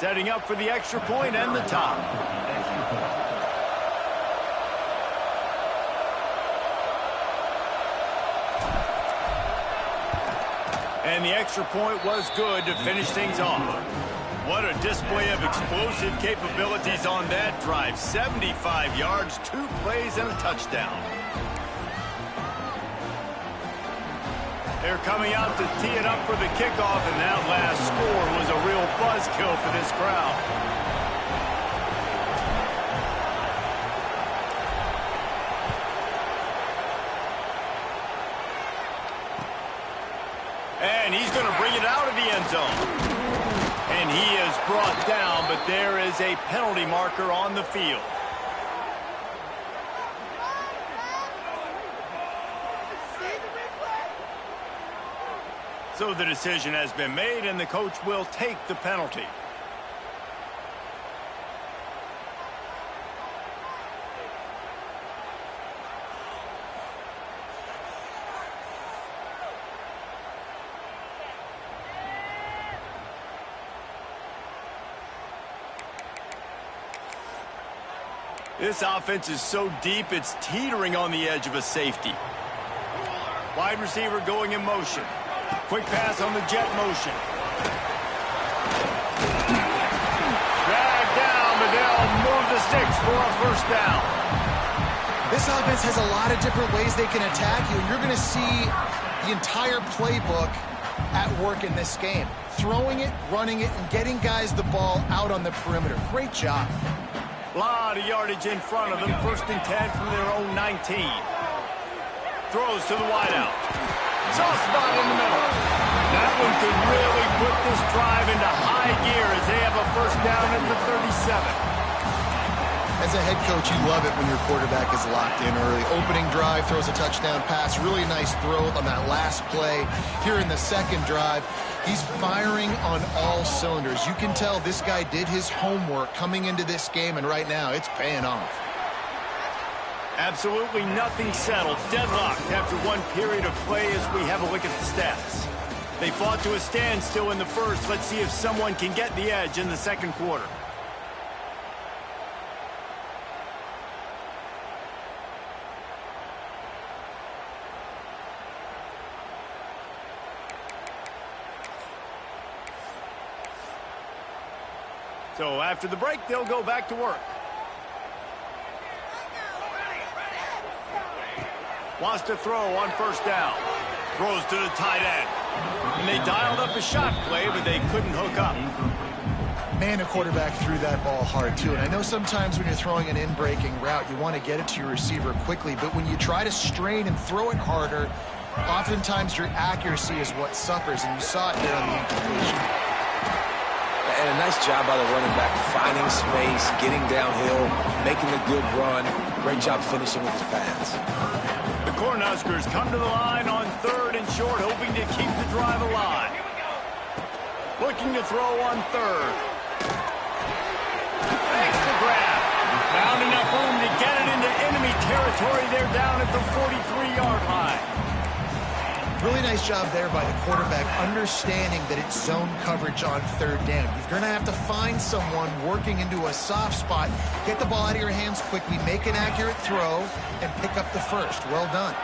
Setting up for the extra point and the tie. And the extra point was good to finish things off. What a display of explosive capabilities on that drive. 75 yards, 2 plays, and a touchdown. They're coming out to tee it up for the kickoff, and that last score was a real buzzkill for this crowd. And he's going to bring it out of the end zone. And he is brought down, but there is a penalty marker on the field. So the decision has been made, and the coach will take the penalty. This offense is so deep, it's teetering on the edge of a safety. Wide receiver going in motion. Quick pass on the jet motion. Dragged down, but they'll move the sticks for a first down. This offense has a lot of different ways they can attack you, and you're going to see the entire playbook at work in this game. Throwing it, running it, and getting guys the ball out on the perimeter. Great job. A lot of yardage in front of them. 1st and 10 from their own 19. Throws to the wideout. Soft spot in the middle. That one could really put this drive into high gear as they have a first down at the 37. As a head coach, you love it when your quarterback is locked in early. Opening drive, throws a touchdown pass. Really nice throw on that last play. Here in the second drive, he's firing on all cylinders. You can tell this guy did his homework coming into this game, and right now it's paying off. Absolutely nothing settled. Deadlocked after one period of play as we have a look at the stats. They fought to a standstill in the first. Let's see if someone can get the edge in the second quarter. So after the break, they'll go back to work. Wants to throw on first down. Throws to the tight end. And they dialed up a shot play, but they couldn't hook up. Man, a quarterback threw that ball hard, too. And I know sometimes when you're throwing an in-breaking route, you want to get it to your receiver quickly. But when you try to strain and throw it harder, oftentimes your accuracy is what suffers. And you saw it there on the incompletion. And a nice job by the running back, finding space, getting downhill, making a good run. Great job finishing with his pass. The Cornhuskers come to the line on 3rd and short, hoping to keep the drive alive. Looking to throw on 3rd. Makes the grab. Found enough room to get it into enemy territory. They're down at the 43-yard line. Really nice job there by the quarterback, understanding that it's zone coverage on 3rd down. You're going to have to find someone working into a soft spot, get the ball out of your hands quickly, make an accurate throw, and pick up the first. Well done.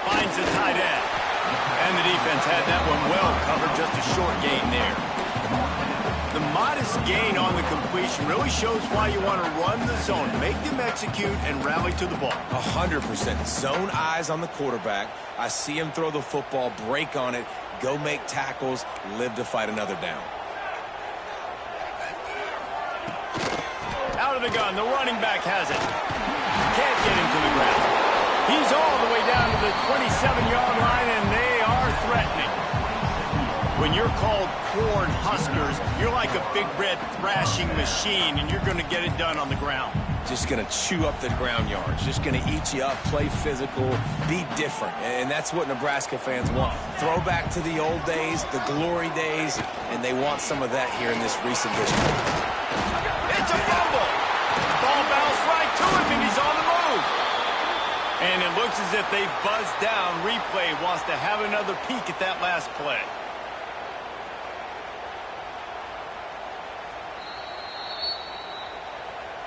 Finds the tight end. And the defense had that one well covered, just a short gain there. The modest gain on the completion really shows why you want to run the zone, make them execute, and rally to the ball. 100%. Zone eyes on the quarterback. I see him throw the football, break on it, go make tackles, live to fight another down. Out of the gun, the running back has it. Can't get him to the ground. He's all the way down to the 27-yard line, and they are threatening. When you're called Corn Huskers, you're like a big red thrashing machine, and you're going to get it done on the ground. Just going to chew up the ground yards. Just going to eat you up, play physical, be different. And that's what Nebraska fans want. Throw back to the old days, the glory days, and they want some of that here in this recent history. It's a fumble. The ball bounced right to him, and he's on the move. And it looks as if they've buzzed down. Replay wants to have another peek at that last play.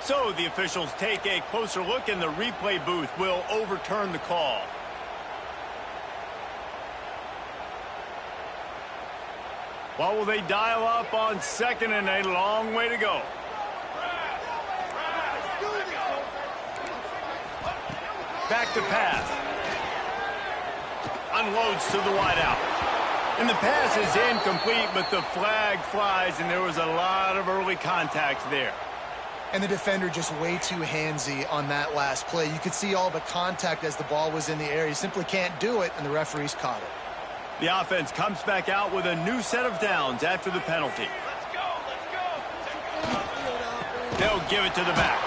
So the officials take a closer look, and the replay booth will overturn the call. What will they dial up on second, and a long way to go? Back to pass. Unloads to the wideout. And the pass is incomplete, but the flag flies, and there was a lot of early contact there. And the defender just way too handsy on that last play. You could see all the contact as the ball was in the air. You simply can't do it, and the referees caught it. The offense comes back out with a new set of downs after the penalty. They'll give it to the back.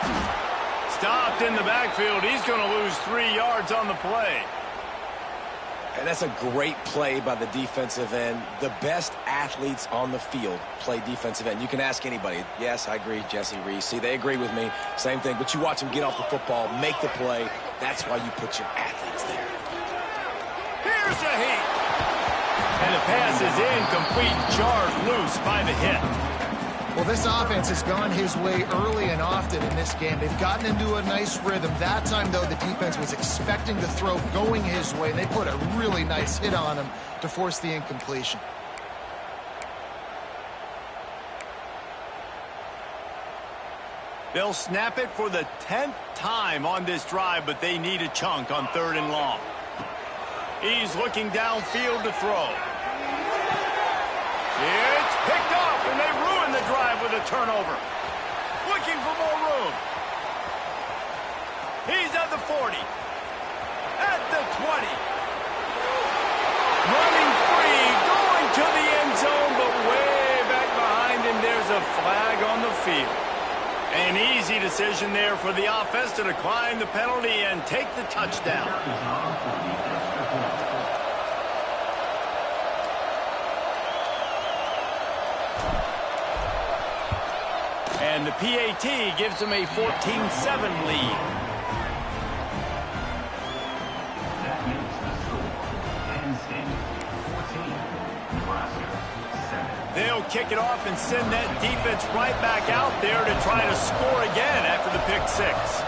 Stopped in the backfield. He's going to lose 3 yards on the play. And that's a great play by the defensive end. The best athletes on the field play defensive end. You can ask anybody. Yes, I agree, Jesse Reese. See, they agree with me. Same thing. But you watch them get off the football, make the play. That's why you put your athletes there. Here's a heat. And the pass is incomplete, jarred loose by the hit. Well, this offense has gone his way early and often in this game. They've gotten into a nice rhythm. That time, though, the defense was expecting the throw going his way. They put a really nice hit on him to force the incompletion. They'll snap it for the 10th time on this drive, but they need a chunk on 3rd and long. He's looking downfield to throw. It's picked off, and they ruin the drive with a turnover. Looking for more room. He's at the 40. At the 20. Running free, going to the end zone, but way back behind him, there's a flag on the field. An easy decision there for the offense to decline the penalty and take the touchdown. And the PAT gives them a 14-7 lead. They'll kick it off and send that defense right back out there to try to score again after the pick six.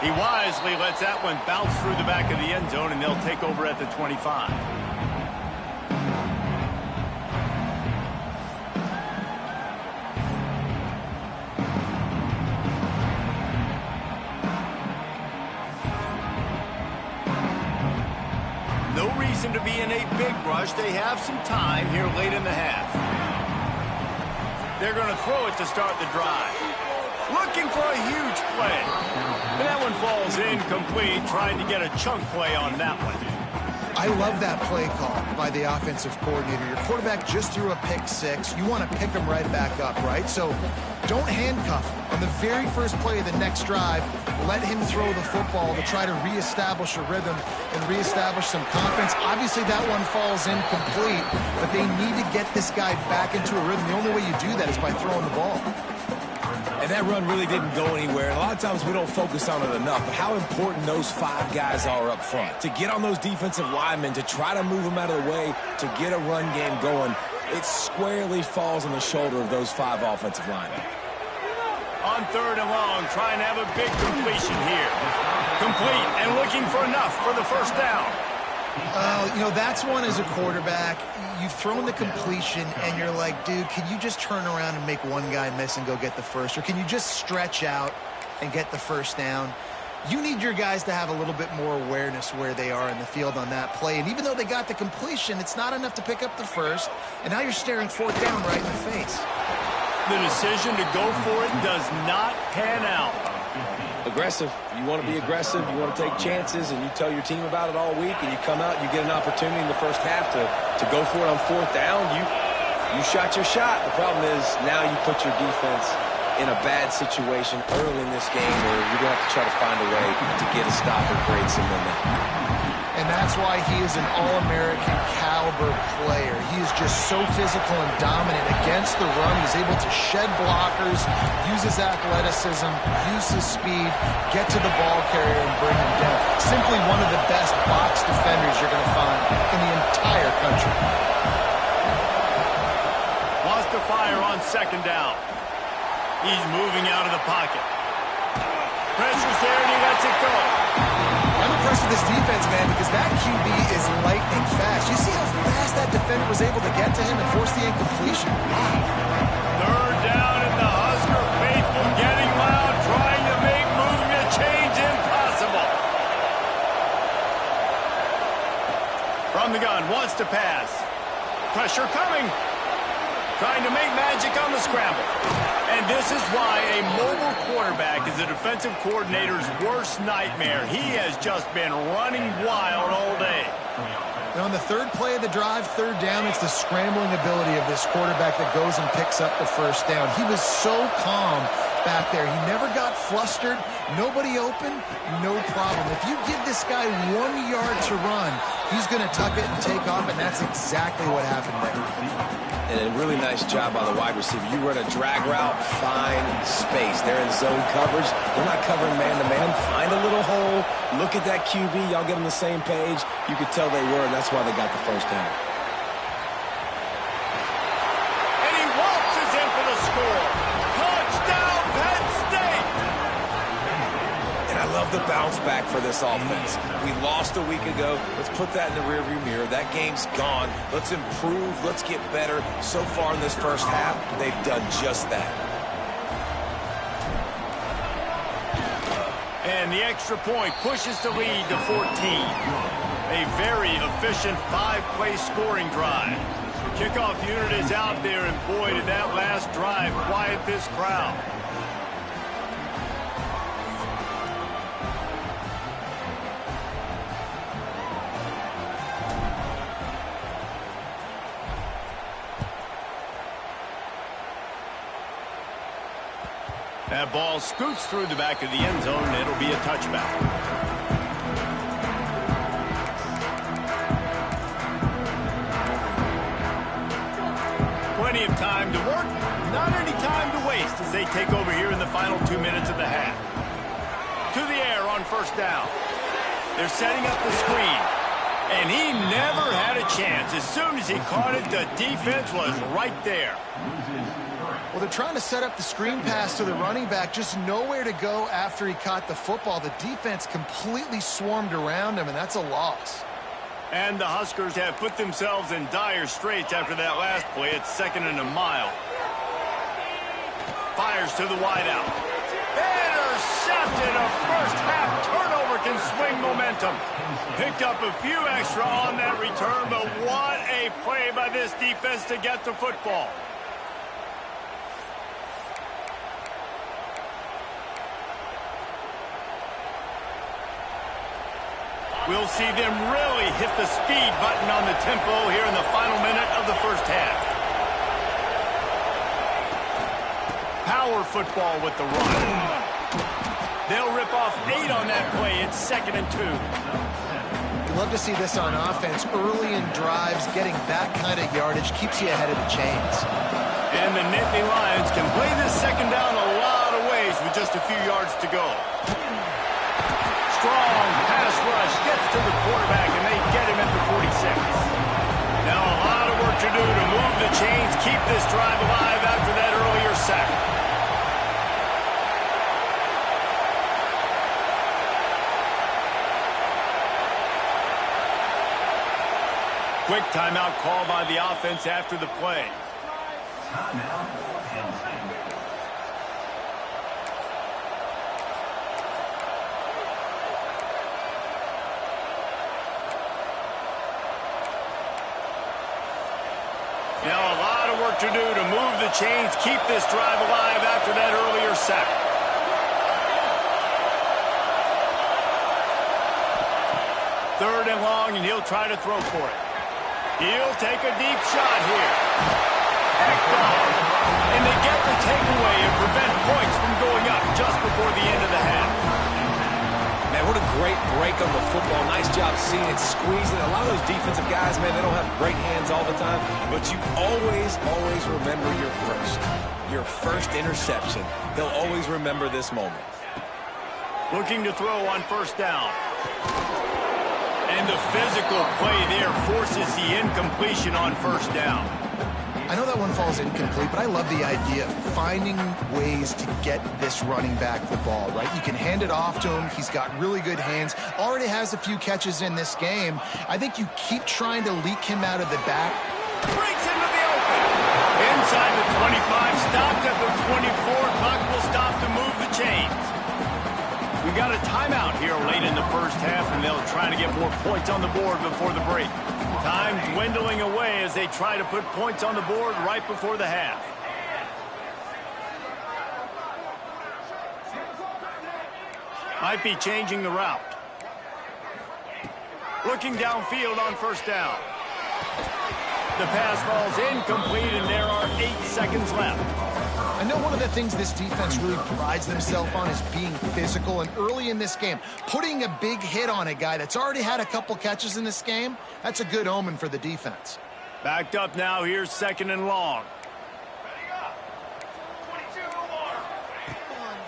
He wisely lets that one bounce through the back of the end zone, and they'll take over at the 25. No reason to be in a big rush. They have some time here late in the half. They're going to throw it to start the drive. Looking for a huge play. And that one falls incomplete, trying to get a chunk play on that one. I love that play call by the offensive coordinator. Your quarterback just threw a pick six. You want to pick him right back up, right? So don't handcuff him. On the very first play of the next drive, let him throw the football to try to reestablish a rhythm and reestablish some confidence. Obviously, that one falls incomplete, but they need to get this guy back into a rhythm. The only way you do that is by throwing the ball. And that run really didn't go anywhere. And a lot of times we don't focus on it enough. But how important those 5 guys are up front. To get on those defensive linemen, to try to move them out of the way, to get a run game going, it squarely falls on the shoulder of those 5 offensive linemen. On 3rd and long, trying to have a big completion here. Complete and looking for enough for the first down. You know, that's one as a quarterback. You've thrown the completion, and you're like, dude, can you just turn around and make one guy miss and go get the first? Or can you just stretch out and get the first down? You need your guys to have a little bit more awareness where they are in the field on that play. And even though they got the completion, it's not enough to pick up the first. And now you're staring 4th down right in the face. The decision to go for it does not pan out. Aggressive. You want to be aggressive. You want to take chances, and you tell your team about it all week, and you come out, you get an opportunity in the first half to go for it on 4th down. You shot your shot. The problem is now you put your defense in a bad situation early in this game where you're going to have to try to find a way to get a stop and create some momentum. And that's why he is an All-American caliber player. He is just so physical and dominant against the run. He's able to shed blockers, use his athleticism, use his speed, get to the ball carrier and bring him down. Simply one of the best box defenders you're going to find in the entire country. Wants to fire on second down. He's moving out of the pocket. Pressure's there and he lets it go. I'm impressed with this defense, man, because that QB is lightning fast. You see how fast that defender was able to get to him and force the incompletion? Third down and the Husker faithful getting loud, trying to make moving a change impossible. From the gun, wants to pass. Pressure coming. Trying to make magic on the scramble. And this is why a mobile quarterback is a defensive coordinator's worst nightmare. He has just been running wild all day. And on the third play of the drive, third down, it's the scrambling ability of this quarterback that goes and picks up the first down. He was so calm back there. He never got flustered. Nobody open, no problem. If you give this guy 1 yard to run, he's going to tuck it and take off, and that's exactly what happened there. And a really nice job by the wide receiver. You run a drag route, find space. They're in zone coverage. They're not covering man-to-man. Find a little hole. Look at that QB. Y'all get on the same page. You could tell they were, and that's why they got the first down. And he waltzes in for the score. Touchdown, Penn State! And I love the bounce back for this offense. We lost a week ago. Let's put that in the rearview mirror. That game's gone. Let's improve. Let's get better. So far in this first half, they've done just that. And the extra point pushes the lead to 14. A very efficient five-play scoring drive. The kickoff unit is out there, and boy, did that last drive quiet this crowd. That ball scoots through the back of the end zone, and it'll be a touchback. Plenty of time to work, not any time to waste as they take over here in the final 2 minutes of the half. To the air on first down. They're setting up the screen, and he never had a chance. As soon as he caught it, the defense was right there. Well, they're trying to set up the screen pass to the running back, just nowhere to go after he caught the football. The defense completely swarmed around him, and that's a loss. And the Huskers have put themselves in dire straits after that last play. It's 2nd and a mile. Fires to the wideout. Intercepted. A first half turnover can swing momentum. Picked up a few extra on that return, but what a play by this defense to get the football. We'll see them really hit the speed button on the tempo here in the final minute of the first half. Power football with the run. They'll rip off 8 on that play. It's 2nd and 2. You love to see this on offense. Early in drives, getting that kind of yardage keeps you ahead of the chains. And the Nittany Lions can play this second down a lot of ways with just a few yards to go. Strong pass rush gets to the quarterback, and they get him at the 46. Now a lot of work to do to move the chains, keep this drive alive after that earlier sack. Quick timeout call by the offense after the play. Now a lot of work to do to move the chains, keep this drive alive after that earlier sack. Third and long, and he'll try to throw for it. He'll take a deep shot here. Picked off. And they get the takeaway and prevent points from going up just before the end of the half. Man, what a great break on the football. Nice job seeing it, squeezing. A lot of those defensive guys, man, they don't have great hands all the time, but you always remember your first interception. They'll always remember this moment. Looking to throw on first down. And the physical play there forces the incompletion on first down. I know that one falls incomplete, but I love the idea of finding ways to get this running back the ball, right? You can hand it off to him. He's got really good hands. Already has a few catches in this game. I think you keep trying to leak him out of the back. Breaks into the open. Inside the 25, stopped at the 24. Clock will stop to move the chains. We got a timeout here late in the first half, and they'll try to get more points on the board before the break. Time dwindling away as they try to put points on the board right before the half. Might be changing the route. Looking downfield on first down. The pass falls incomplete, and there are 8 seconds left. I know one of the things this defense really prides themselves on is being physical, and early in this game, putting a big hit on a guy that's already had a couple catches in this game, that's a good omen for the defense. Backed up now, here's second and long.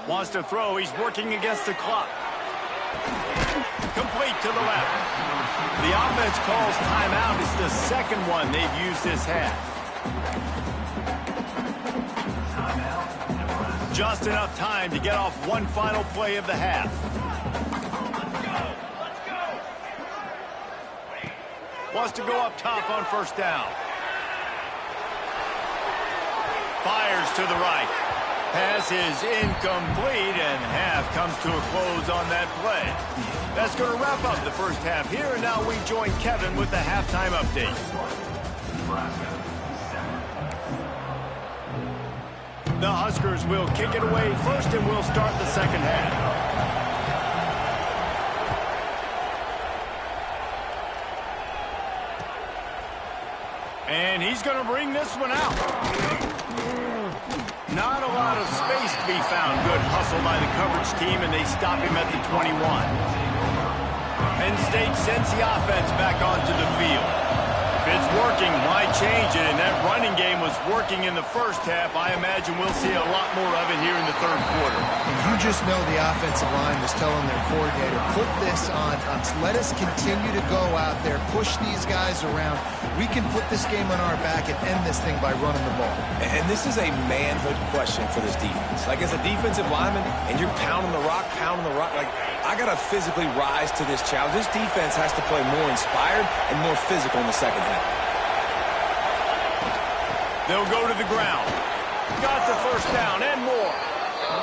Wants to throw, he's working against the clock. Complete to the left. The offense calls timeout. It's the second one they've used this half. Just enough time to get off one final play of the half. Wants to go up top on first down. Fires to the right. Pass is incomplete, and half comes to a close on that play. That's going to wrap up the first half here, and now we join Kevin with the halftime update. The Huskers will kick it away first, and we'll start the second half. And he's going to bring this one out. Not a lot of space to be found. Good hustle by the coverage team, and they stop him at the 21. Penn State sends the offense back onto the field. If it's working, why change it? And that running game was working in the first half. I imagine we'll see a lot more of it here in the third quarter. You just know the offensive line was telling their coordinator, put this on us. Let us continue to go out there, push these guys around. We can put this game on our back and end this thing by running the ball. And this is a manhood question for this defense. Like, as a defensive lineman, and you're pounding the rock, like, I got to physically rise to this challenge. This defense has to play more inspired and more physical in the second half. They'll go to the ground. Got the first down and more.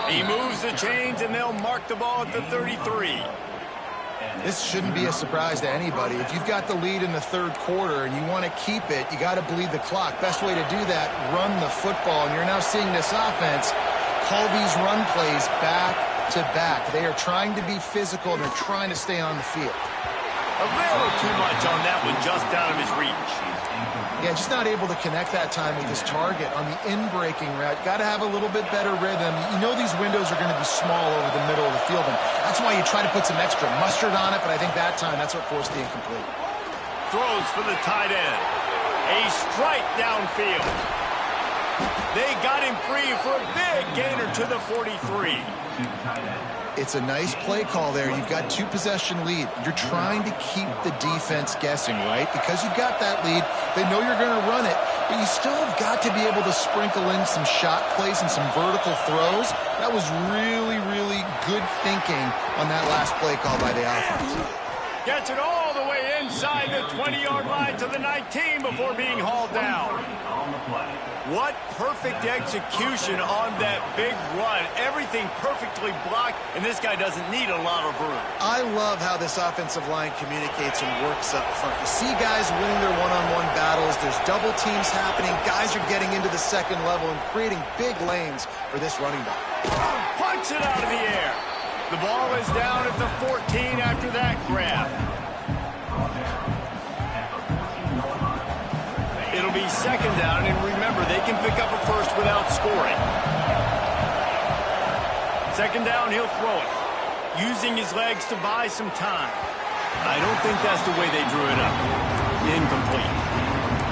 He moves the chains, and they'll mark the ball at the 33. This shouldn't be a surprise to anybody. If you've got the lead in the third quarter and you want to keep it, you got to bleed the clock. Best way to do that, run the football. And you're now seeing this offense call these run plays back to back. They are trying to be physical, and they're trying to stay on the field. A little too much on that one, just out of his reach. Yeah, just not able to connect that time with his target on the in-breaking route. Got to have a little bit better rhythm. You know these windows are going to be small over the middle of the field, and that's why you try to put some extra mustard on it, but I think that time that's what forced the incomplete. Throws for the tight end. A strike downfield. They got him free for a big gainer to the 43. It's a nice play call there. You've got 2-possession lead. You're trying to keep the defense guessing, right? Because you've got that lead, they know you're going to run it, but you still have got to be able to sprinkle in some shot plays and some vertical throws. That was really, really good thinking on that last play call by the offense. Gets it all the way inside the 20-yard line to the 19 before being hauled down. What perfect execution on that big run. Everything perfectly blocked, and this guy doesn't need a lot of room. I love how this offensive line communicates and works up front. You see guys winning their one-on-one battles. There's double teams happening. Guys are getting into the second level and creating big lanes for this running back. Punch it out of the air. The ball is down at the 14 after that grab. It'll be second down, and remember, they can pick up a first without scoring. Second down, he'll throw it. using his legs to buy some time. I don't think that's the way they drew it up. Incomplete.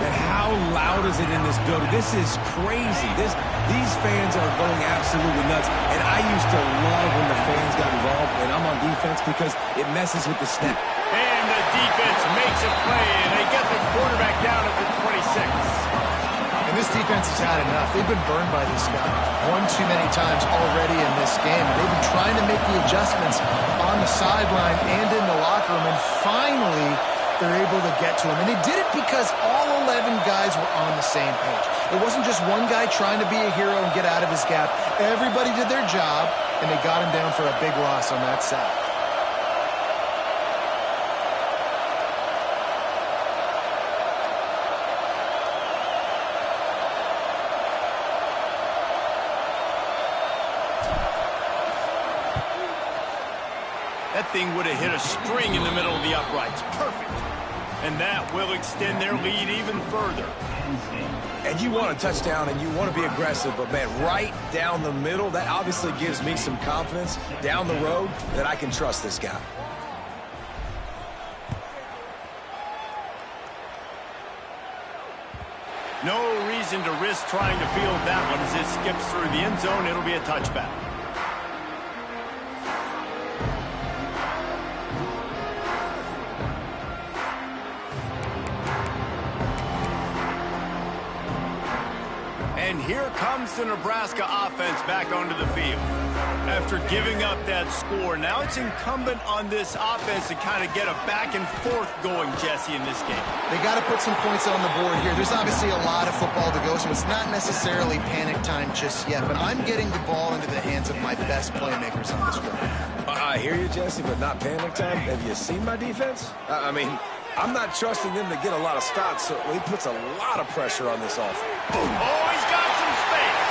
And how loud is it in this building? This is crazy. These fans are going absolutely nuts. And I used to love when the fans got involved, and I'm on defense because it messes with the snap. And the defense makes a play, and they get the quarterback down at the 26. And this defense has had enough. They've been burned by this guy one too many times already in this game. And they've been trying to make the adjustments on the sideline and in the locker room. And finally, they're able to get to him. And they did it because all 11 guys were on the same page. It wasn't just one guy trying to be a hero and get out of his gap. Everybody did their job, and they got him down for a big loss on that sack. That thing would have hit a string in the middle of the uprights. Perfect. And that will extend their lead even further. And you want a touchdown and you want to be aggressive, but man, right down the middle, that obviously gives me some confidence down the road that I can trust this guy. No reason to risk trying to field that one as it skips through the end zone. It'll be a touchback. And here comes the Nebraska offense back onto the field. After giving up that score, now it's incumbent on this offense to kind of get a back and forth going, Jesse, in this game. They got to put some points on the board here. There's obviously a lot of football to go, so it's not necessarily panic time just yet. But I'm getting the ball into the hands of my best playmakers on this drive. I hear you, Jesse, but not panic time. Have you seen my defense? I mean, I'm not trusting them to get a lot of stops, so he puts a lot of pressure on this offense. Oh, he's got some space.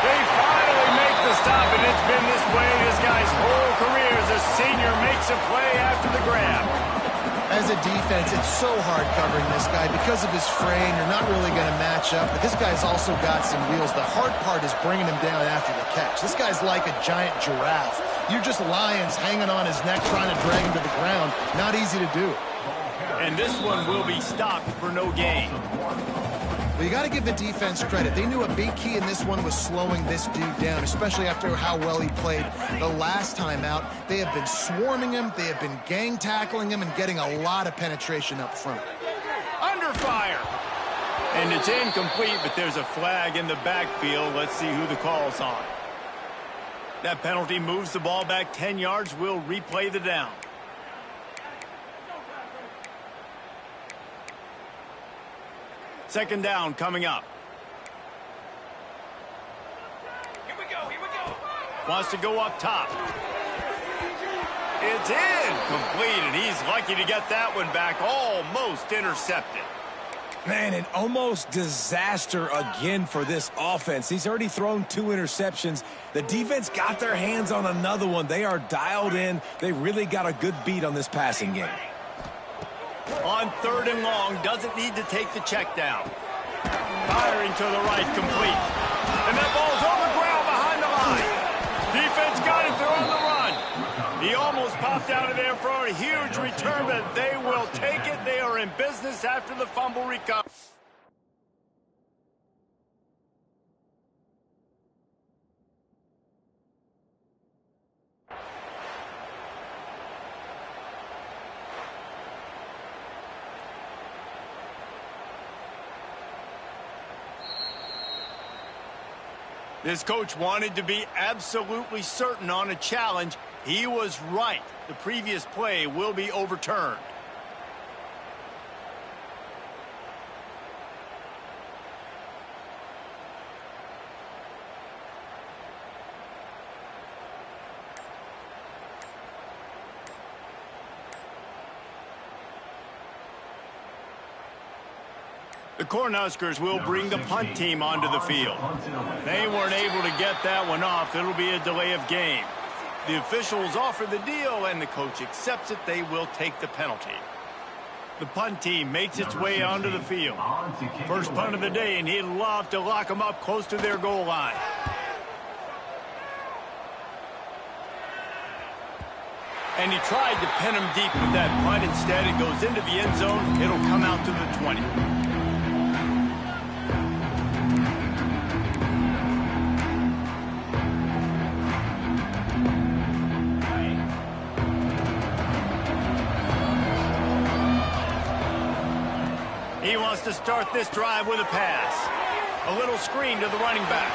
They finally make the stop, and it's been this way this guy's whole career as a senior makes a play after the grab. As a defense, it's so hard covering this guy. Because of his frame, you're not really going to match up. But this guy's also got some wheels. The hard part is bringing him down after the catch. This guy's like a giant giraffe. You're just lions hanging on his neck trying to drag him to the ground. Not easy to do. And this one will be stopped for no gain. Well, you got to give the defense credit. They knew a big key in this one was slowing this dude down, especially after how well he played the last time out. They have been swarming him. They have been gang tackling him and getting a lot of penetration up front. Under fire. And it's incomplete, but there's a flag in the backfield. Let's see who the call's on. That penalty moves the ball back 10 yards. We'll replay the down. Second down coming up. Here we go. Wants to go up top. It's incomplete, and he's lucky to get that one back. Almost intercepted. Man, an almost disaster again for this offense. He's already thrown 2 interceptions. The defense got their hands on another one. They are dialed in. They really got a good beat on this passing game. On 3rd and long, doesn't need to take the check down. Firing to the right, complete. And that ball's on the ground behind the line. Defense got it, they're on the run. He almost popped out of there for a huge return, but they will take it. They are in business after the fumble recovery. This coach wanted to be absolutely certain on a challenge. He was right. The previous play will be overturned. The Cornhuskers will bring the punt team onto the field. They weren't able to get that one off. It'll be a delay of game. The officials offer the deal, and the coach accepts it. They will take the penalty. The punt team makes its way onto the field. First punt of the day, and he'd love to lock them up close to their goal line. And he tried to pin him deep with that punt. Instead, it goes into the end zone. It'll come out to the 20. He wants to start this drive with a pass. A little screen to the running back.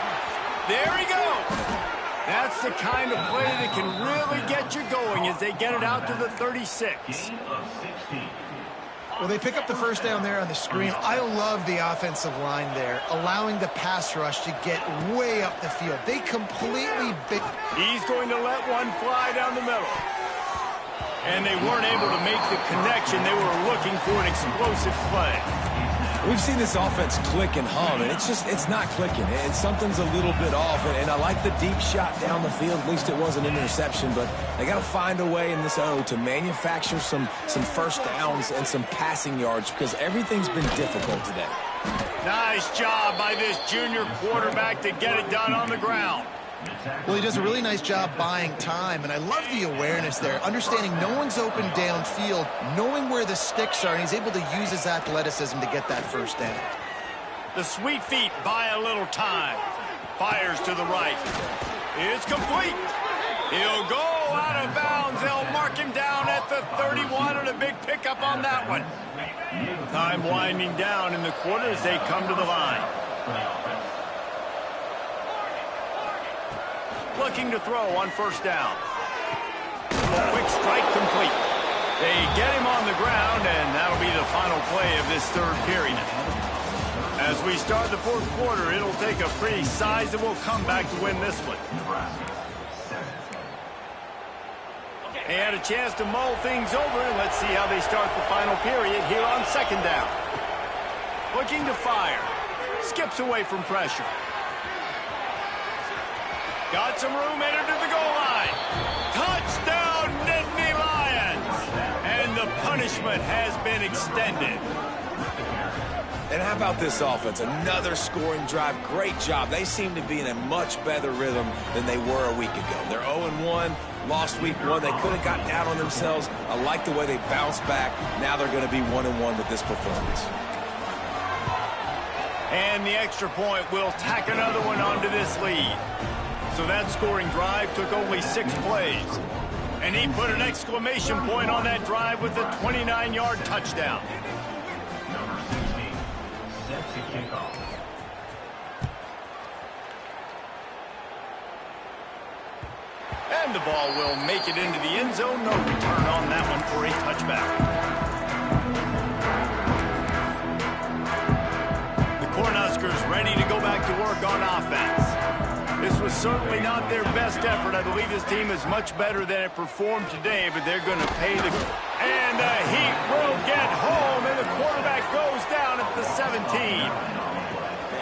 There he goes. That's the kind of play that can really get you going as they get it out to the 36. Well, they pick up the first down there on the screen. I love the offensive line there, allowing the pass rush to get way up the field. They completely big. He's going to let one fly down the middle. And they weren't able to make the connection. They were looking for an explosive play. We've seen this offense click and hum, and it's not clicking. Something's a little bit off, and I like the deep shot down the field. At least it was an interception, but they got to find a way in this O to manufacture some first downs and some passing yards because everything's been difficult today. Nice job by this junior quarterback to get it done on the ground. Well, he does a really nice job buying time, and I love the awareness there, understanding no one's open downfield, knowing where the sticks are, and he's able to use his athleticism to get that first down. The sweet feet buy a little time. Fires to the right. It's complete. He'll go out of bounds. They'll mark him down at the 31, and a big pickup on that one. Time winding down in the quarter as they come to the line. Looking to throw on first down. Quick strike complete. They get him on the ground, and that'll be the final play of this third period. As we start the fourth quarter, it'll take a pretty sizable comeback to win this one. They had a chance to mull things over, and let's see how they start the final period here on second down. Looking to fire. Skips away from pressure. Got some room, entered to the goal line. Touchdown, Nittany Lions! And the punishment has been extended. And how about this offense? Another scoring drive. Great job. They seem to be in a much better rhythm than they were a week ago. They're 0-1, lost week 1. They could have gotten down on themselves. I like the way they bounced back. Now they're going to be 1-1 with this performance. And the extra point will tack another one onto this lead. So that scoring drive took only 6 plays. And he put an exclamation point on that drive with a 29-yard touchdown. And the ball will make it into the end zone. No return on that one for a touchback. The Cornhuskers ready to go back to work on offense. This was certainly not their best effort. I believe this team is much better than it performed today, but they're going to pay the... And the Heat will get home, and the quarterback goes down at the 17.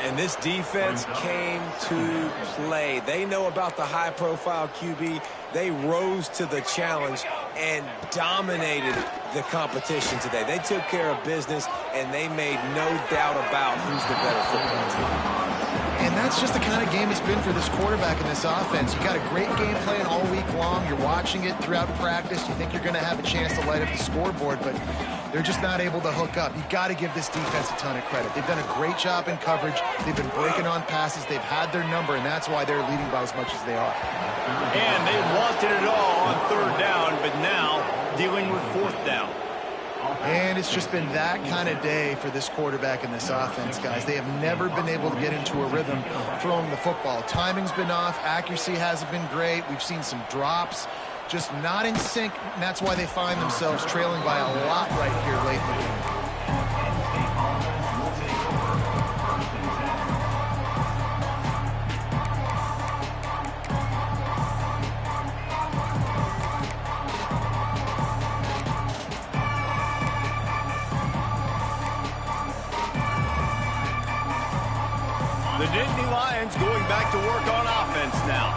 And this defense came to play. They know about the high-profile QB. They rose to the challenge and dominated the competition today. They took care of business, and they made no doubt about who's the better football team. And that's just the kind of game it's been for this quarterback in this offense. You got a great game plan all week long. You're watching it throughout practice. You think you're going to have a chance to light up the scoreboard, but they're just not able to hook up. You got to give this defense a ton of credit. They've done a great job in coverage. They've been breaking on passes. They've had their number, and that's why they're leading by as much as they are. And they wanted it all on third down, but now dealing with fourth down. And it's just been that kind of day for this quarterback and this offense, guys. They have never been able to get into a rhythm throwing the football. Timing's been off. Accuracy hasn't been great. We've seen some drops, just not in sync, and that's why they find themselves trailing by a lot right here late in the game. The Nittany Lions going back to work on offense now.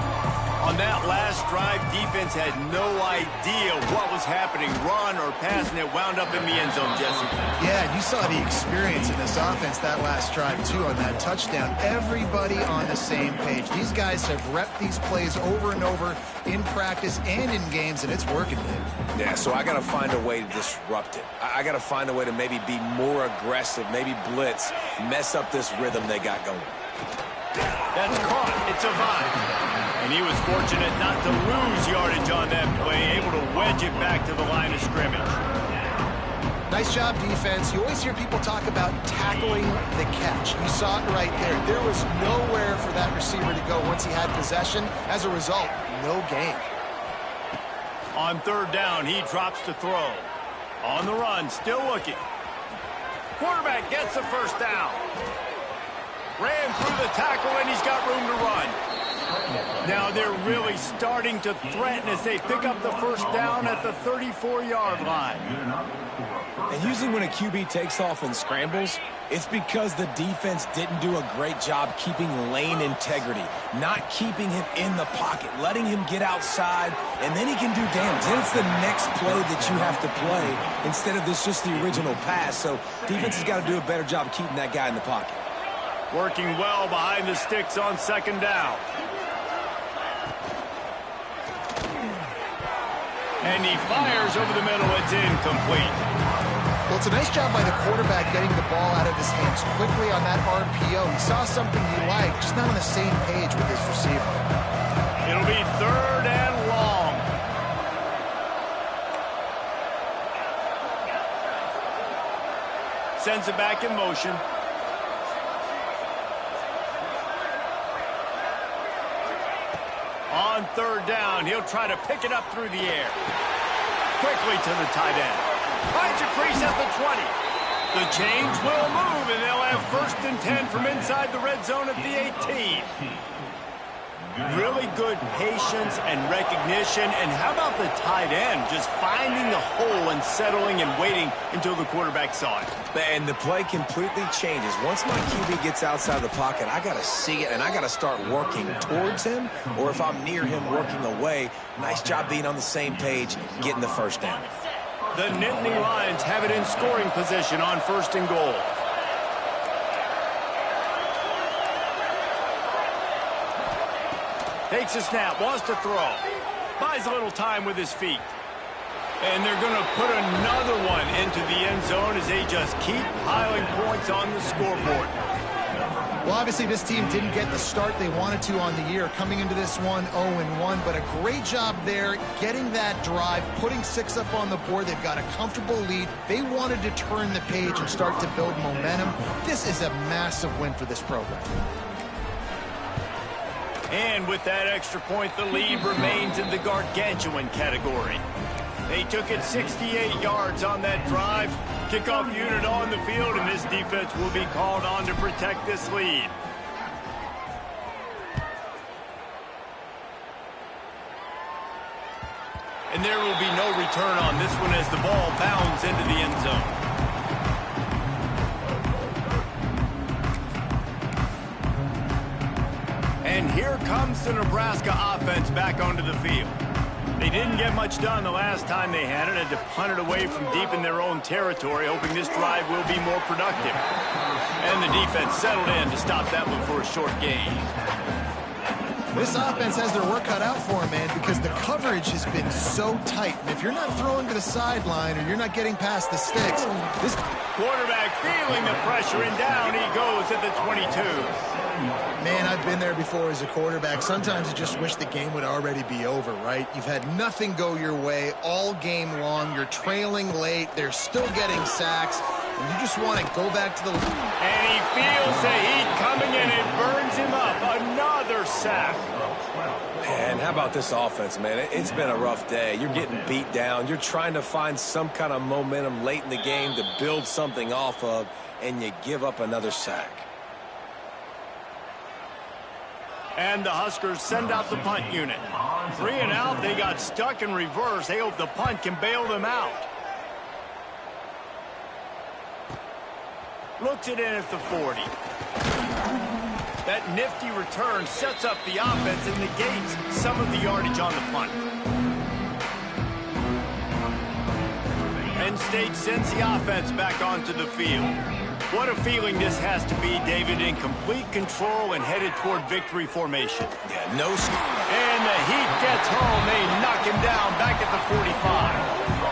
On that last drive, defense had no idea what was happening. Run or pass, and it wound up in the end zone, Jesse. Yeah, you saw the experience in this offense that last drive, too, on that touchdown. Everybody on the same page. These guys have repped these plays over and over in practice and in games, and it's working, man. Yeah, so I got to find a way to disrupt it. I got to find a way to maybe be more aggressive, maybe blitz, mess up this rhythm they got going. That's caught. It's a Vine. And he was fortunate not to lose yardage on that play, able to wedge it back to the line of scrimmage. Nice job, defense. You always hear people talk about tackling the catch. You saw it right there. There was nowhere for that receiver to go once he had possession. As a result, no gain. On third down, he drops to throw. On the run, still looking. Quarterback gets the first down. Ran through the tackle, and he's got room to run. Now they're really starting to threaten as they pick up the first down at the 34-yard line. And usually when a QB takes off and scrambles, it's because the defense didn't do a great job keeping lane integrity, not keeping him in the pocket, letting him get outside, and then he can do damage. Then it's the next play that you have to play instead of this just the original pass. So defense has got to do a better job of keeping that guy in the pocket. Working well behind the sticks on second down. And he fires over the middle. It's incomplete. Well, it's a nice job by the quarterback getting the ball out of his hands quickly on that RPO. He saw something he liked, just not on the same page with his receiver. It'll be third and long. Sends it back in motion. On third down, he'll try to pick it up through the air. Quickly to the tight end. Finds a crease at the 20. The chains will move, and they'll have first and 10 from inside the red zone at the 18. Really good patience and recognition. And how about the tight end just finding the hole and settling and waiting until the quarterback saw it? And the play completely changes. Once my QB gets outside the pocket, I got to see it, and I got to start working towards him, or if I'm near him, working away. Nice job being on the same page, getting the first down. The Nittany Lions have it in scoring position on first and goal. Takes a snap, wants to throw. Buys a little time with his feet. And they're going to put another one into the end zone as they just keep piling points on the scoreboard. Well, obviously this team didn't get the start they wanted to on the year, coming into this one 0-1, but a great job there getting that drive, putting 6 up on the board. They've got a comfortable lead. They wanted to turn the page and start to build momentum. This is a massive win for this program. And with that extra point, the lead remains in the gargantuan category. They took it 68 yards on that drive. Kickoff unit on the field, and this defense will be called on to protect this lead. And there will be no return on this one as the ball bounds into the end zone. And here comes the Nebraska offense back onto the field. They didn't get much done the last time they had it. Had to punt it away from deep in their own territory, hoping this drive will be more productive. And the defense settled in to stop that one for a short gain. This offense has their work cut out for them, man, because the coverage has been so tight. And if you're not throwing to the sideline or you're not getting past the sticks, this quarterback feeling the pressure, and down he goes at the 22. Man, I've been there before as a quarterback. Sometimes you just wish the game would already be over, right? You've had nothing go your way all game long. You're trailing late. They're still getting sacks. And you just want to go back to the... And he feels the heat coming in. It burns him up. Another sack. And how about this offense, man? It's been a rough day. You're getting beat down. You're trying to find some kind of momentum late in the game to build something off of, and you give up another sack. And the Huskers send out the punt unit. 3 and out. They got stuck in reverse. They hope the punt can bail them out. Looks it in at the 40. That nifty return sets up the offense and negates some of the yardage on the punt. Penn State sends the offense back onto the field. What a feeling this has to be, David, in complete control and headed toward victory formation. Yeah, no. And the Heat gets home. They knock him down back at the 45.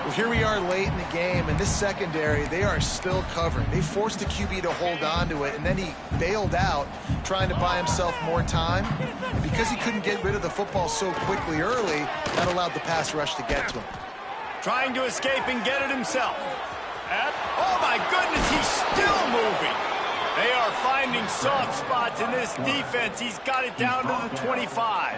Well, here we are late in the game, and this secondary, they are still covering. They forced the QB to hold on to it, and then he bailed out, trying to buy himself more time. And because he couldn't get rid of the football so quickly early, that allowed the pass rush to get to him. Trying to escape and get it himself. Oh, my goodness, he's still moving. They are finding soft spots in this defense. He's got it down to the 25.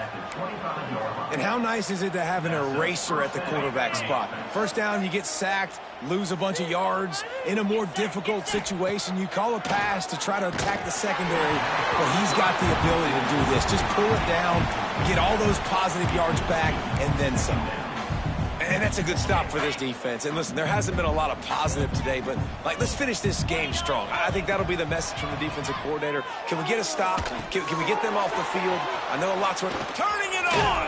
And how nice is it to have an eraser at the quarterback spot? First down, you get sacked, lose a bunch of yards. In a more difficult situation, you call a pass to try to attack the secondary, but he's got the ability to do this. Just pull it down, get all those positive yards back, and then some. And that's a good stop for this defense. And listen, there hasn't been a lot of positive today, but let's finish this game strong. I think that'll be the message from the defensive coordinator. Can we get a stop? Can we get them off the field? I know a lot's work. Turning it on!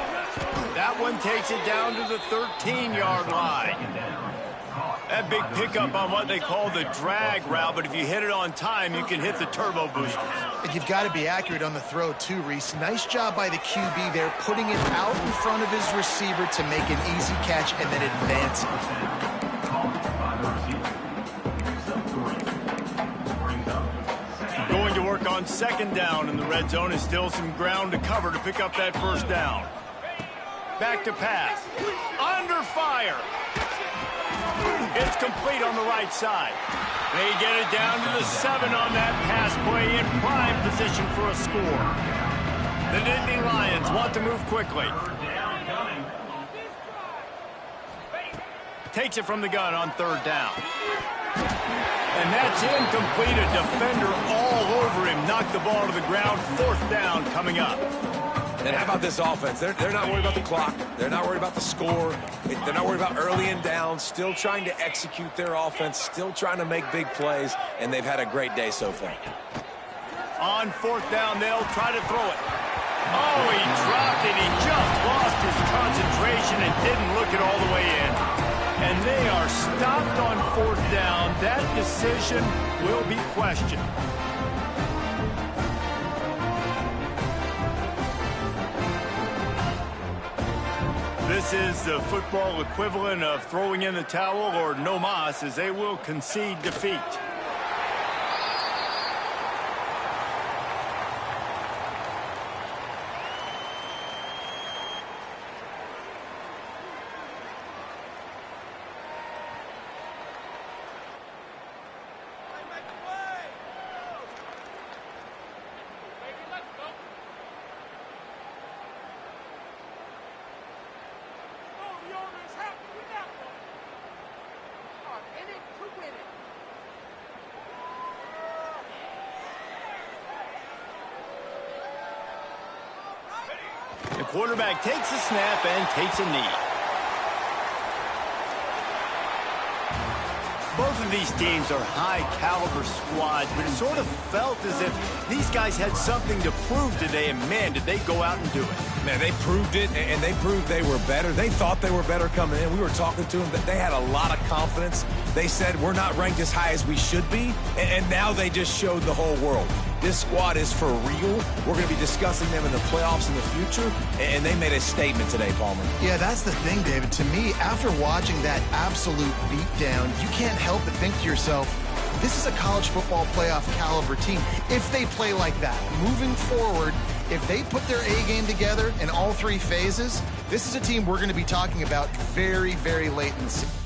That one takes it down to the 13-yard line. That big pickup on what they call the drag route, but if you hit it on time, you can hit the turbo boosters. And you've got to be accurate on the throw, too, Reese. Nice job by the QB there, putting it out in front of his receiver to make an easy catch and then advance it. Going to work on second down in the red zone is still some ground to cover to pick up that first down. Back to pass. Under fire. It's complete on the right side. They get it down to the 7 on that pass play in prime position for a score. The Nittany Lions want to move quickly. Takes it from the gun on third down. And that's incomplete. A defender all over him. Knocked the ball to the ground. Fourth down coming up. And how about this offense? They're not worried about the clock. They're not worried about the score. They're not worried about early and down. Still trying to execute their offense. Still trying to make big plays. And they've had a great day so far. On fourth down, they'll try to throw it. Oh, he dropped it. He just lost his concentration and didn't look it all the way in. And they are stopped on fourth down. That decision will be questioned. This is the football equivalent of throwing in the towel or no mas, as they will concede defeat. The quarterback takes a snap and takes a knee. Both of these teams are high-caliber squads, but it sort of felt as if these guys had something to prove today, and man, did they go out and do it. Man, they proved it, and they proved they were better. They thought they were better coming in. We were talking to them, but they had a lot of confidence. They said, we're not ranked as high as we should be, and now they just showed the whole world. This squad is for real. We're going to be discussing them in the playoffs in the future, and they made a statement today, Palmer. Yeah, that's the thing, David. To me, after watching that absolute beatdown, you can't help but think to yourself, this is a college football playoff caliber team. If they play like that, moving forward, if they put their A game together in all three phases, this is a team we're going to be talking about very, very late in the season.